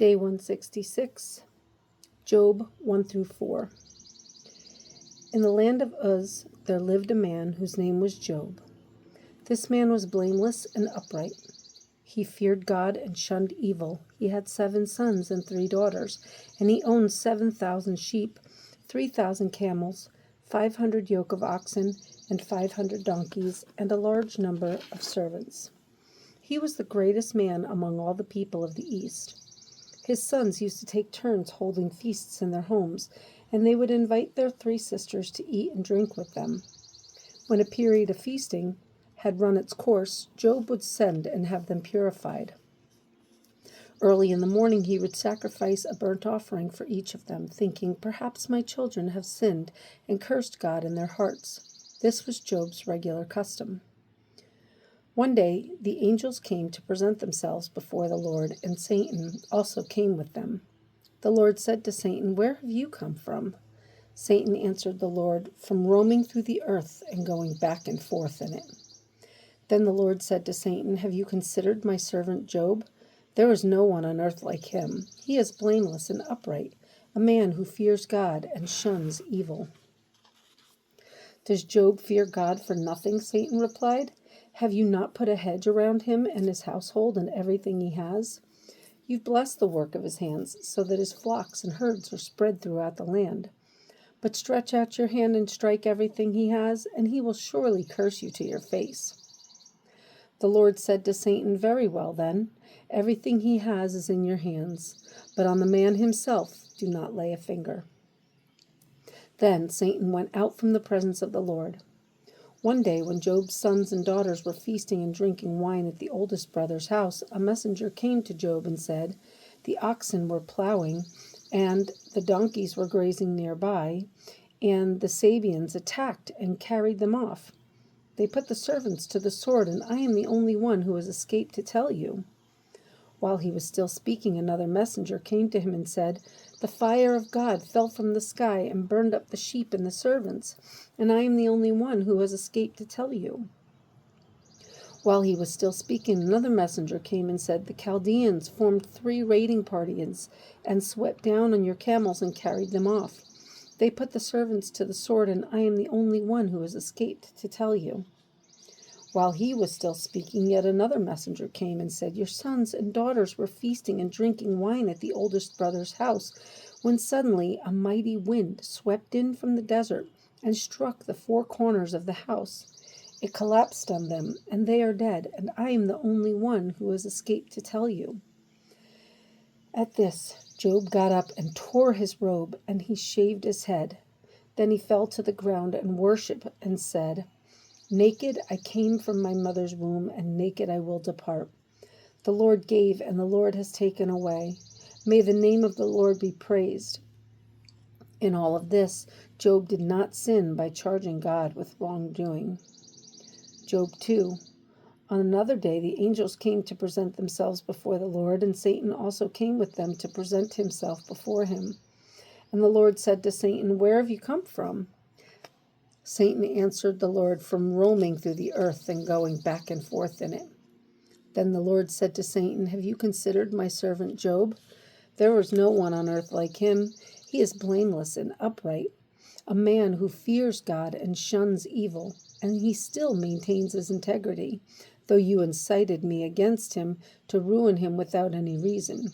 Day 166, Job 1 through 4. In the land of Uz there lived a man whose name was Job. This man was blameless and upright. He feared God and shunned evil. He had 7 sons and 3 daughters, and he owned 7,000 sheep, 3,000 camels, 500 yoke of oxen, and 500 donkeys, and a large number of servants. He was the greatest man among all the people of the East. His sons used to take turns holding feasts in their homes, and they would invite their 3 sisters to eat and drink with them. When a period of feasting had run its course, Job would send and have them purified. Early in the morning he would sacrifice a burnt offering for each of them, thinking, "Perhaps my children have sinned and cursed God in their hearts." This was Job's regular custom. One day the angels came to present themselves before the Lord, and Satan also came with them. The Lord said to Satan, "Where have you come from?" Satan answered the Lord, "From roaming through the earth and going back and forth in it." Then the Lord said to Satan, "Have you considered my servant Job? There is no one on earth like him. He is blameless and upright, a man who fears God and shuns evil." "Does Job fear God for nothing?" Satan replied. "Have you not put a hedge around him and his household and everything he has? You've blessed the work of his hands, so that his flocks and herds are spread throughout the land. But stretch out your hand and strike everything he has, and he will surely curse you to your face." The Lord said to Satan, "Very well then, everything he has is in your hands, but on the man himself do not lay a finger." Then Satan went out from the presence of the Lord. One day, when Job's sons and daughters were feasting and drinking wine at the oldest brother's house, a messenger came to Job and said, "The oxen were plowing, and the donkeys were grazing nearby, and the Sabeans attacked and carried them off. They put the servants to the sword, and I am the only one who has escaped to tell you." While he was still speaking, another messenger came to him and said, "The fire of God fell from the sky and burned up the sheep and the servants, and I am the only one who has escaped to tell you." While he was still speaking, another messenger came and said, "The Chaldeans formed 3 raiding parties and swept down on your camels and carried them off. They put the servants to the sword, and I am the only one who has escaped to tell you." While he was still speaking, yet another messenger came and said, "Your sons and daughters were feasting and drinking wine at the oldest brother's house, when suddenly a mighty wind swept in from the desert and struck the 4 corners of the house. It collapsed on them, and they are dead, and I am the only one who has escaped to tell you." At this, Job got up and tore his robe, and he shaved his head. Then he fell to the ground and worshipped and said, "Naked I came from my mother's womb, and naked I will depart. The Lord gave, and the Lord has taken away. May the name of the Lord be praised." In all of this, Job did not sin by charging God with wrongdoing. Job 2. On another day, the angels came to present themselves before the Lord, and Satan also came with them to present himself before him. And the Lord said to Satan, "Where have you come from?" Satan answered the Lord, "From roaming through the earth and going back and forth in it." Then the Lord said to Satan, "Have you considered my servant Job? There is no one on earth like him. He is blameless and upright, a man who fears God and shuns evil, and he still maintains his integrity, though you incited me against him to ruin him without any reason."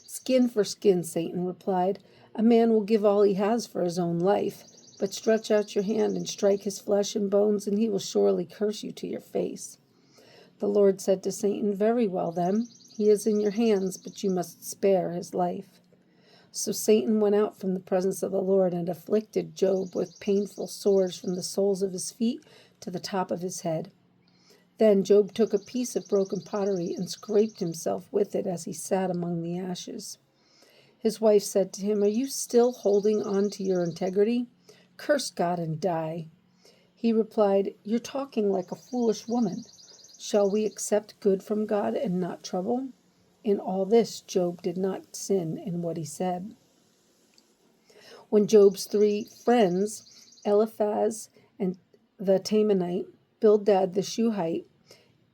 "Skin for skin," Satan replied. "A man will give all he has for his own life. But stretch out your hand and strike his flesh and bones, and he will surely curse you to your face." The Lord said to Satan, "Very well then, he is in your hands, but you must spare his life." So Satan went out from the presence of the Lord and afflicted Job with painful sores from the soles of his feet to the top of his head. Then Job took a piece of broken pottery and scraped himself with it as he sat among the ashes. His wife said to him, "Are you still holding on to your integrity? Curse God and die." He replied, "You're talking like a foolish woman. Shall we accept good from God and not trouble?" In all this, Job did not sin in what he said. When Job's 3 friends, Eliphaz and the Temanite, Bildad the Shuhite,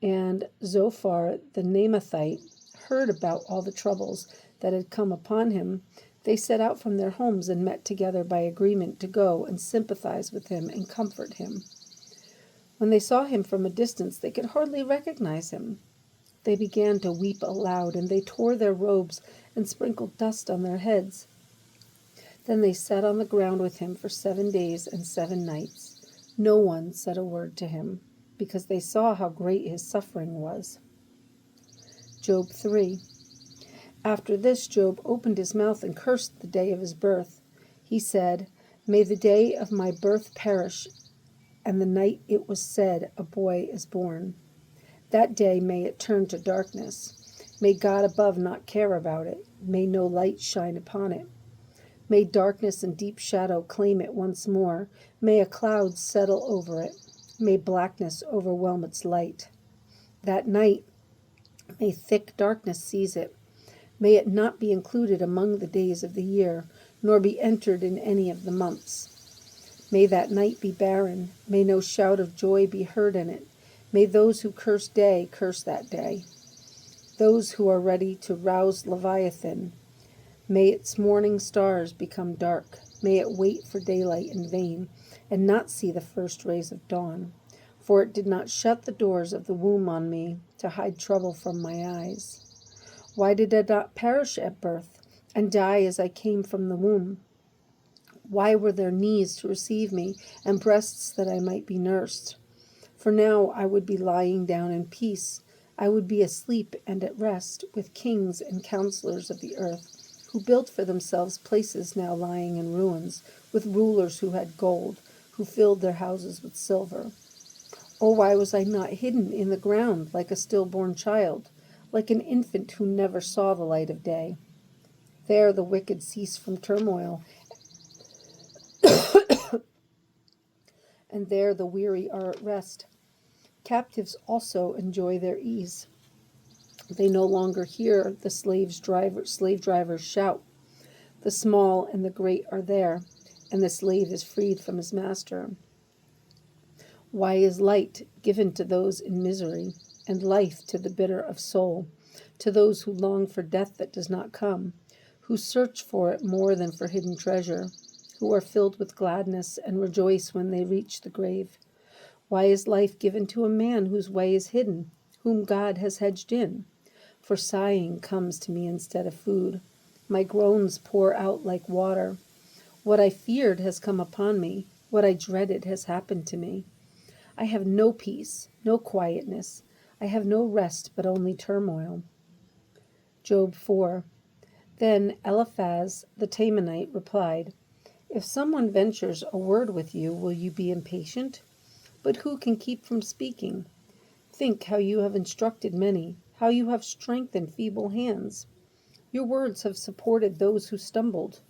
and Zophar the Naamathite, heard about all the troubles that had come upon him, they set out from their homes and met together by agreement to go and sympathize with him and comfort him. When they saw him from a distance, they could hardly recognize him. They began to weep aloud, and they tore their robes and sprinkled dust on their heads. Then they sat on the ground with him for 7 days and 7 nights. No one said a word to him, because they saw how great his suffering was. Job 3. After this, Job opened his mouth and cursed the day of his birth. He said, "May the day of my birth perish, and the night it was said, a boy is born. That day may it turn to darkness. May God above not care about it. May no light shine upon it. May darkness and deep shadow claim it once more. May a cloud settle over it. May blackness overwhelm its light. That night, may thick darkness seize it. May it not be included among the days of the year, nor be entered in any of the months. May that night be barren. May no shout of joy be heard in it. May those who curse day curse that day. Those who are ready to rouse Leviathan. May its morning stars become dark. May it wait for daylight in vain, and not see the first rays of dawn. For it did not shut the doors of the womb on me to hide trouble from my eyes. Why did I not perish at birth, and die as I came from the womb? Why were there knees to receive me, and breasts that I might be nursed? For now I would be lying down in peace. I would be asleep and at rest with kings and counselors of the earth, who built for themselves places now lying in ruins, with rulers who had gold, who filled their houses with silver. Oh, why was I not hidden in the ground like a stillborn child, like an infant who never saw the light of day? There the wicked cease from turmoil, and there the weary are at rest. Captives also enjoy their ease. They no longer hear the slave drivers shout. The small and the great are there, and the slave is freed from his master. Why is light given to those in misery, and life to the bitter of soul, to those who long for death that does not come, who search for it more than for hidden treasure, who are filled with gladness and rejoice when they reach the grave? Why is life given to a man whose way is hidden, whom God has hedged in? For sighing comes to me instead of food. My groans pour out like water. What I feared has come upon me. What I dreaded has happened to me. I have no peace, no quietness. I have no rest, but only turmoil. Job 4. Then Eliphaz the Temanite replied, "If someone ventures a word with you, will you be impatient? But who can keep from speaking? Think how you have instructed many, how you have strengthened feeble hands. Your words have supported those who stumbled.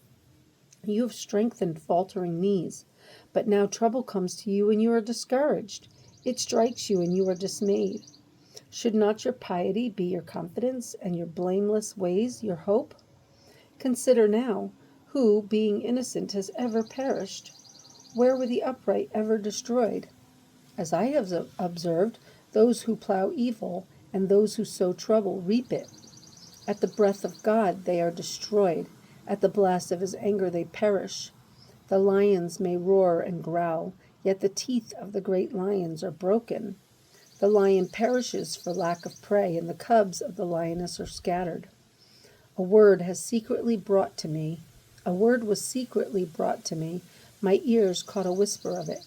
You have strengthened faltering knees. But now trouble comes to you and you are discouraged. It strikes you and you are dismayed. Should not your piety be your confidence, and your blameless ways your hope? Consider now, who, being innocent, has ever perished? Where were the upright ever destroyed? As I have observed, those who plow evil and those who sow trouble reap it. At the breath of God they are destroyed. At the blast of his anger they perish. The lions may roar and growl, yet the teeth of the great lions are broken. The lion perishes for lack of prey, and the cubs of the lioness are scattered. A word was secretly brought to me. My ears caught a whisper of it.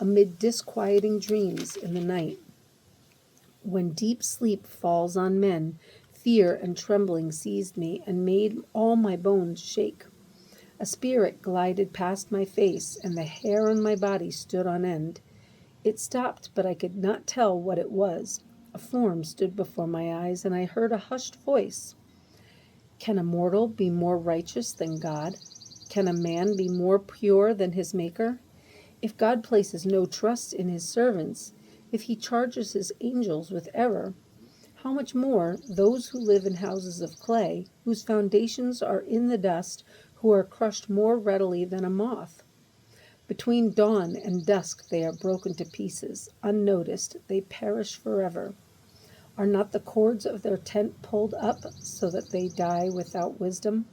Amid disquieting dreams in the night, when deep sleep falls on men, fear and trembling seized me and made all my bones shake. A spirit glided past my face, and the hair on my body stood on end. It stopped, but I could not tell what it was. A form stood before my eyes, and I heard a hushed voice. Can a mortal be more righteous than God? Can a man be more pure than his Maker? If God places no trust in his servants, if he charges his angels with error, how much more those who live in houses of clay, whose foundations are in the dust, who are crushed more readily than a moth? Between dawn and dusk they are broken to pieces. Unnoticed, they perish forever. Are not the cords of their tent pulled up so that they die without wisdom?